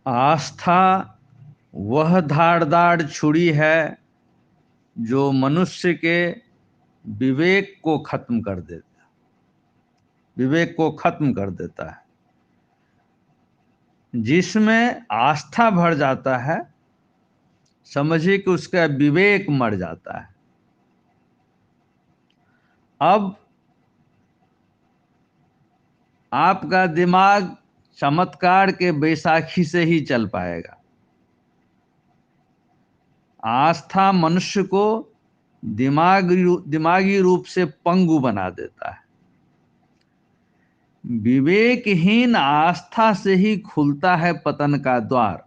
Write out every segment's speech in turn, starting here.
आस्था वह धारदार छुरी है जो मनुष्य के विवेक को खत्म कर देता है, विवेक को खत्म कर देता है। जिसमें आस्था भर जाता है, समझिए कि उसका विवेक मर जाता है। अब आपका दिमाग चमत्कार के बैसाखी से ही चल पाएगा। आस्था मनुष्य को दिमागी रूप से पंगु बना देता है। विवेकहीन आस्था से ही खुलता है पतन का द्वार।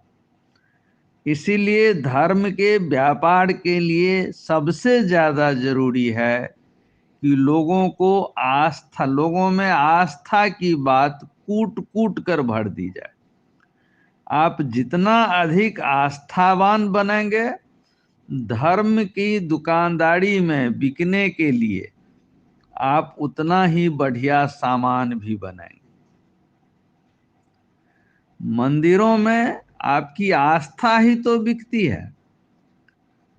इसीलिए धर्म के व्यापार के लिए सबसे ज्यादा जरूरी है कि लोगों में आस्था की बात कूट कूट कर भर दी जाए। आप जितना अधिक आस्थावान बनेंगे, धर्म की दुकानदारी में बिकने के लिए आप उतना ही बढ़िया सामान भी बनाएंगे। मंदिरों में आपकी आस्था ही तो बिकती है।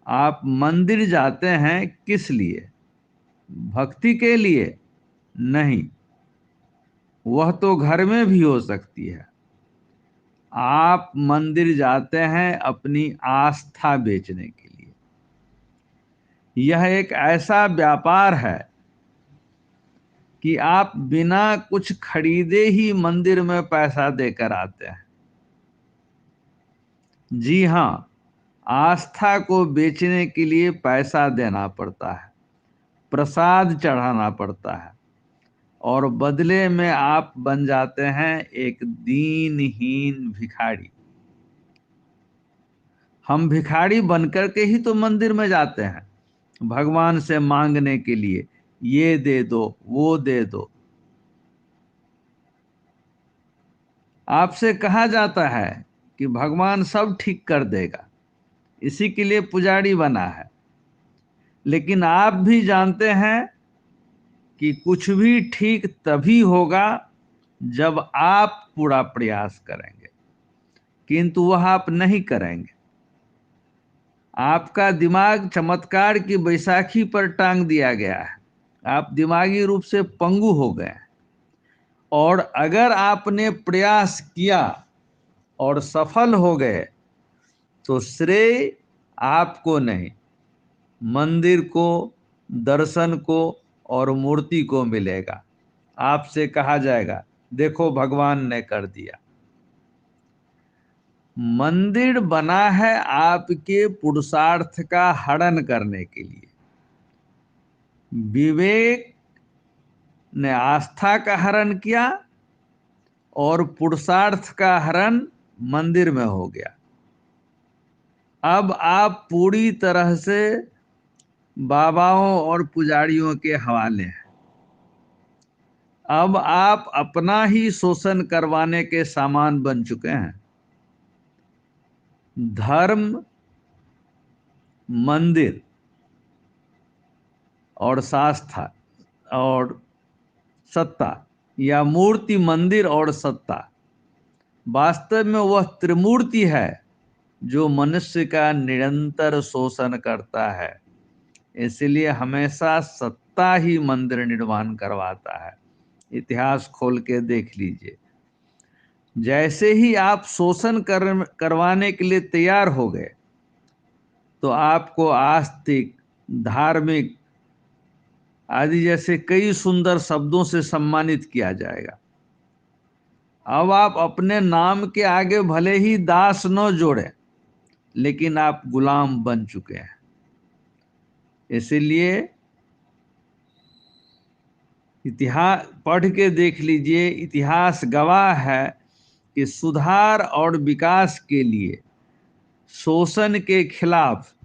आप मंदिर जाते हैं किस लिए? भक्ति के लिए नहीं, वह तो घर में भी हो सकती है। आप मंदिर जाते हैं अपनी आस्था बेचने के लिए। यह एक ऐसा व्यापार है कि आप बिना कुछ खरीदे ही मंदिर में पैसा देकर आते हैं। जी हाँ, आस्था को बेचने के लिए पैसा देना पड़ता है, प्रसाद चढ़ाना पड़ता है, और बदले में आप बन जाते हैं एक दीनहीन भिखारी। हम भिखारी बनकर के ही तो मंदिर में जाते हैं, भगवान से मांगने के लिए, ये दे दो वो दे दो। आपसे कहा जाता है कि भगवान सब ठीक कर देगा, इसी के लिए पुजारी बना है। लेकिन आप भी जानते हैं कि कुछ भी ठीक तभी होगा जब आप पूरा प्रयास करेंगे, किंतु वह आप नहीं करेंगे। आपका दिमाग चमत्कार की बैसाखी पर टांग दिया गया है। आप दिमागी रूप से पंगु हो गए हैं। और अगर आपने प्रयास किया और सफल हो गए तो श्रेय आपको नहीं, मंदिर को, दर्शन को और मूर्ति को मिलेगा। आपसे कहा जाएगा देखो भगवान ने कर दिया। मंदिर बना है आपके पुरुषार्थ का हरण करने के लिए। विवेक ने आस्था का हरण किया और पुरुषार्थ का हरण मंदिर में हो गया। अब आप पूरी तरह से बाबाओं और पुजारियों के हवाले हैं। अब आप अपना ही शोषण करवाने के सामान बन चुके हैं। धर्म, मंदिर और शास्त्र और सत्ता, या मूर्ति, मंदिर और सत्ता, वास्तव में वह त्रिमूर्ति है जो मनुष्य का निरंतर शोषण करता है। इसलिए हमेशा सत्ता ही मंदिर निर्माण करवाता है। इतिहास खोल के देख लीजिए। जैसे ही आप शोषण करवाने के लिए तैयार हो गए तो आपको आस्तिक, धार्मिक आदि जैसे कई सुंदर शब्दों से सम्मानित किया जाएगा। अब आप अपने नाम के आगे भले ही दास न जोड़े, लेकिन आप गुलाम बन चुके हैं। इसीलिए इतिहास पढ़ के देख लीजिए। इतिहास गवाह है कि सुधार और विकास के लिए, शोषण के खिलाफ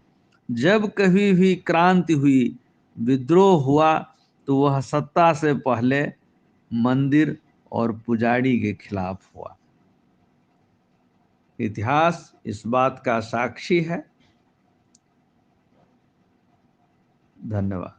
जब कभी भी क्रांति हुई, विद्रोह हुआ, तो वह सत्ता से पहले मंदिर और पुजारी के खिलाफ हुआ। इतिहास इस बात का साक्षी है। धन्यवाद।